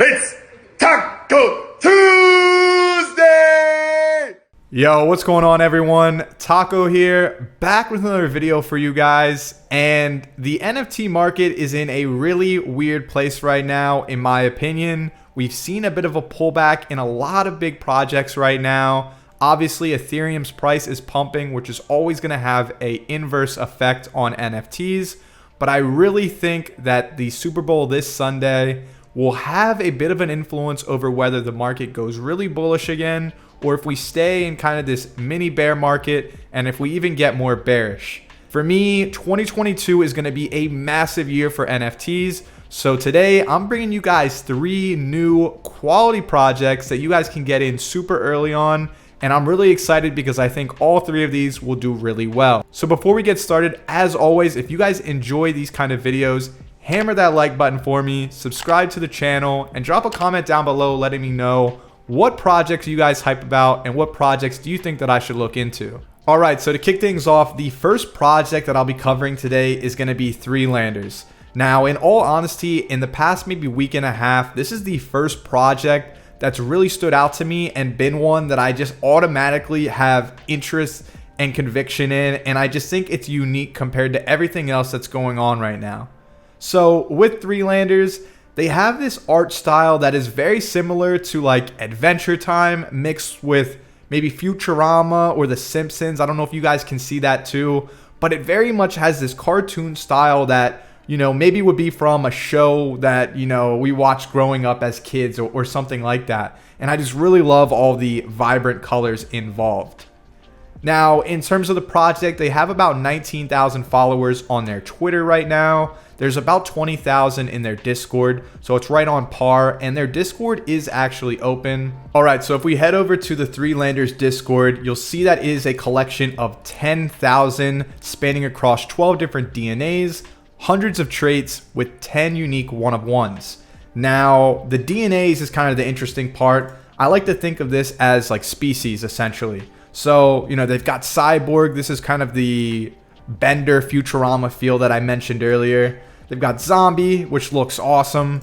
It's Taco Tuesday! Yo, what's going on, everyone? Taco here, back with another video for you guys. And the NFT market is in a really weird place right now, in my opinion. We've seen a bit of a pullback in a lot of big projects right now. Obviously, Ethereum's price is pumping, which is always going to have an inverse effect on NFTs. But I really think that the Super Bowl this Sunday will have a bit of an influence over whether the market goes really bullish again, or if we stay in kind of this mini bear market, and if we even get more bearish. For me, 2022 is going to be a massive year for NFTs. So today I'm bringing you guys 3 new quality projects that you guys can get in super early on. And I'm really excited because I think all 3 of these will do really well. So before we get started, as always, if you guys enjoy these kind of videos, hammer that like button for me, subscribe to the channel, and drop a comment down below letting me know what projects you guys hype about and what projects do you think that I should look into. All right, so to kick things off, the first project that I'll be covering today is going to be Three Landers. Now, in all honesty, in the past maybe week and a half, this is the first project that's really stood out to me and been one that I just automatically have interest and conviction in, and I just think it's unique compared to everything else that's going on right now. So with Three Landers, they have this art style that is very similar to like Adventure Time mixed with maybe Futurama or The Simpsons. I don't know if you guys can see that too, but it very much has this cartoon style that, you know, maybe would be from a show that, you know, we watched growing up as kids or something like that. And I just really love all the vibrant colors involved. Now, in terms of the project, they have about 19,000 followers on their Twitter right now. There's about 20,000 in their Discord, so it's right on par, and their Discord is actually open. All right, so if we head over to the Three Landers Discord, you'll see that is a collection of 10,000 spanning across 12 different DNAs, hundreds of traits with 10 unique one-of-ones. Now, the DNAs is kind of the interesting part. I like to think of this as like species, essentially. So, you know, they've got Cyborg. This is kind of the Bender Futurama feel that I mentioned earlier. They've got Zombie, which looks awesome.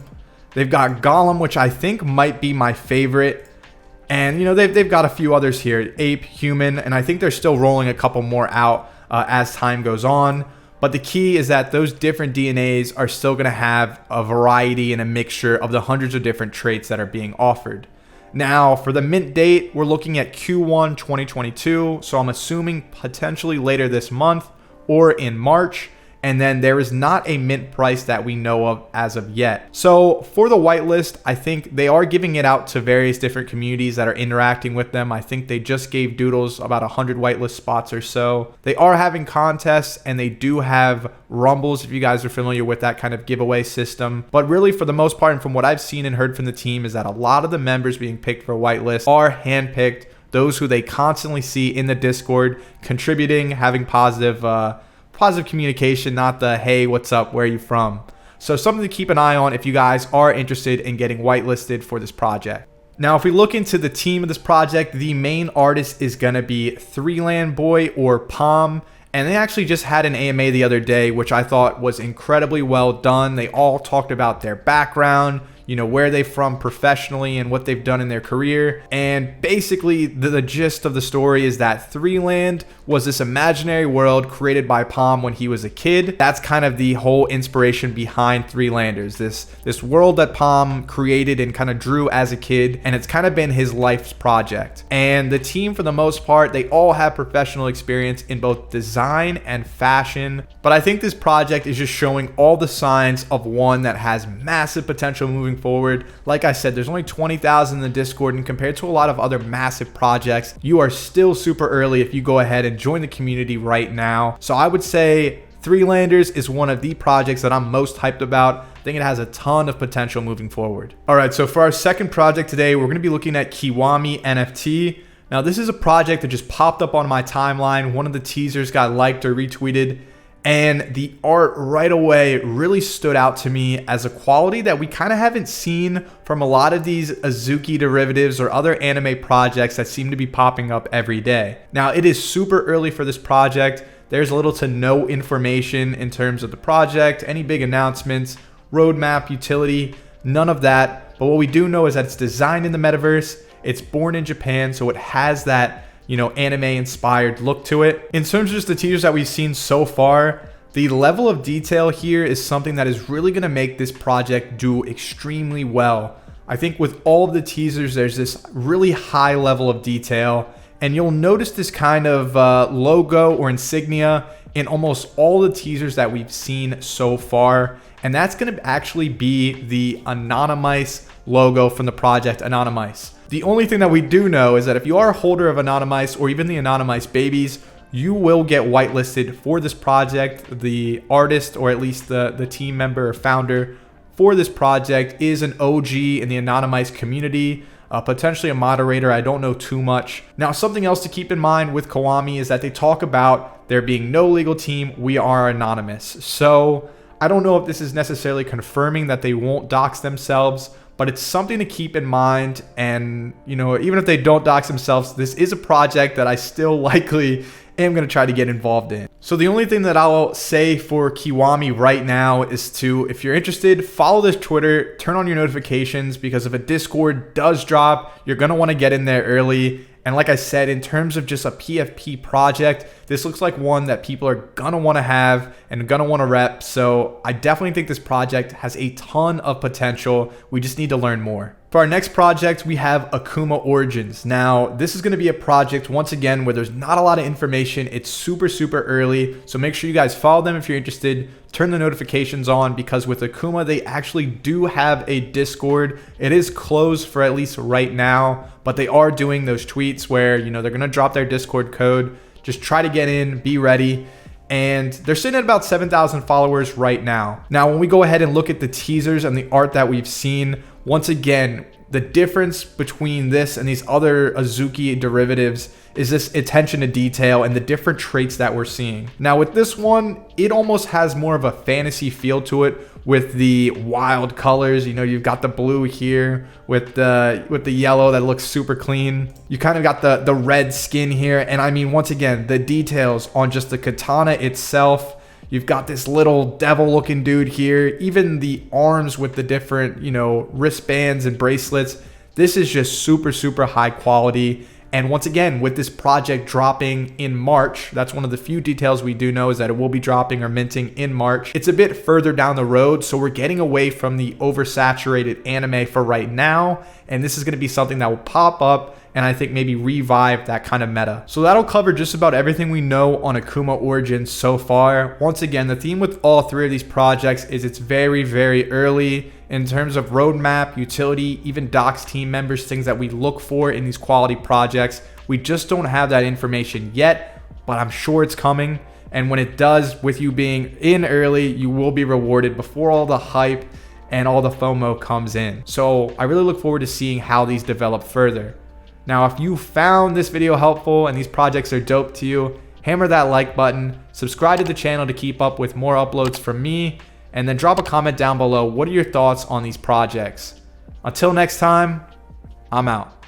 They've got Golem, which I think might be my favorite. And, you know, they've got a few others here. Ape, Human, and I think they're still rolling a couple more out as time goes on. But the key is that those different DNAs are still going to have a variety and a mixture of the hundreds of different traits that are being offered. Now, for the mint date, we're looking at Q1 2022, so I'm assuming potentially later this month or in March, and then there is not a mint price that we know of as of yet. So for the whitelist, I think they are giving it out to various different communities that are interacting with them. I think they just gave Doodles about 100 whitelist spots or so. They are having contests, and they do have rumbles, if you guys are familiar with that kind of giveaway system. But really, for the most part, and from what I've seen and heard from the team, is that a lot of the members being picked for whitelist are handpicked, those who they constantly see in the Discord contributing, having positive communication, not the hey, what's up, where are you from? So something to keep an eye on if you guys are interested in getting whitelisted for this project. Now, if we look into the team of this project, the main artist is going to be Threeland Boy or Palm. And they actually just had an AMA the other day, which I thought was incredibly well done. They all talked about their background, you know, where they're from professionally and what they've done in their career. And basically the gist of the story is that Threeland was this imaginary world created by Palm when he was a kid. That's kind of the whole inspiration behind Three Landers, this world that Palm created and kind of drew as a kid, and it's kind of been his life's project. And the team, for the most part, they all have professional experience in both design and fashion. But I think this project is just showing all the signs of one that has massive potential moving forward. Like I said, there's only 20,000 in the Discord, and compared to a lot of other massive projects, you are still super early if you go ahead and join the community right now. So I would say Three Landers is one of the projects that I'm most hyped about. I think it has a ton of potential moving forward. All right, so for our second project today, we're going to be looking at Kiwami NFT. Now, this is a project that just popped up on my timeline. One of the teasers got liked or retweeted, and the art right away really stood out to me as a quality that we kind of haven't seen from a lot of these Azuki derivatives or other anime projects that seem to be popping up every day. Now, it is super early for this project. There's little to no information in terms of the project, any big announcements, roadmap, utility, none of that. but what we do know is that it's designed in the metaverse, it's born in Japan, so it has that, you know, anime inspired look to it. In terms of just the teasers that we've seen so far, the level of detail here is something that is really going to make this project do extremely well. I think with all of the teasers, there's this really high level of detail, and you'll notice this kind of logo or insignia in almost all the teasers that we've seen so far. And that's going to actually be the Anonymice logo from the project Anonymice. The only thing that we do know is that if you are a holder of Anonymice or even the Anonymice babies, you will get whitelisted for this project. The artist, or at least the team member or founder for this project, is an OG in the Anonymice community, potentially a moderator. I don't know too much. Now, something else to keep in mind with Kiwami is that they talk about there being no legal team. We are anonymous. So I don't know if this is necessarily confirming that they won't dox themselves, but it's something to keep in mind. And, you know, even if they don't dox themselves, this is a project that I still likely am going to try to get involved in. So the only thing that I'll say for Kiwami right now is to, if you're interested, follow this Twitter, turn on your notifications, because if a Discord does drop, you're going to want to get in there early. And like I said, in terms of just a PFP project, this looks like one that people are going to want to have and going to want to rep. So I definitely think this project has a ton of potential. We just need to learn more. For our next project, we have Akuma Origins. Now, this is going to be a project, once again, where there's not a lot of information. It's super early. So make sure you guys follow them if you're interested. Turn the notifications on, because with Akuma, they actually do have a Discord. It is closed for at least right now, but they are doing those tweets where, you know, they're going to drop their Discord code. Just try to get in, be ready. And they're sitting at about 7,000 followers right now. Now, when we go ahead and look at the teasers and the art that we've seen, once again, the difference between this and these other Azuki derivatives is this attention to detail and the different traits that we're seeing. Now with this one, it almost has more of a fantasy feel to it with the wild colors. You know, you've got the blue here with the yellow that looks super clean. You kind of got the red skin here. And I mean, once again, the details on just the katana itself. You've got this little devil looking dude here. Even the arms with the different, you know, wristbands and bracelets. This is just super high quality. And once again, with this project dropping in March, that's one of the few details we do know, is that it will be dropping or minting in March. It's a bit further down the road, so we're getting away from the oversaturated anime for right now. And this is going to be something that will pop up and I think maybe revive that kind of meta. So that'll cover just about everything we know on Akuma Origins so far. Once again, the theme with all three of these projects is it's very early in terms of roadmap, utility, even docs team members, things that we look for in these quality projects. We just don't have that information yet, but I'm sure it's coming. And when it does, with you being in early, you will be rewarded before all the hype and all the FOMO comes in. So I really look forward to seeing how these develop further. Now, if you found this video helpful and these projects are dope to you, hammer that like button, subscribe to the channel to keep up with more uploads from me, and then drop a comment down below. What are your thoughts on these projects? Until next time, I'm out.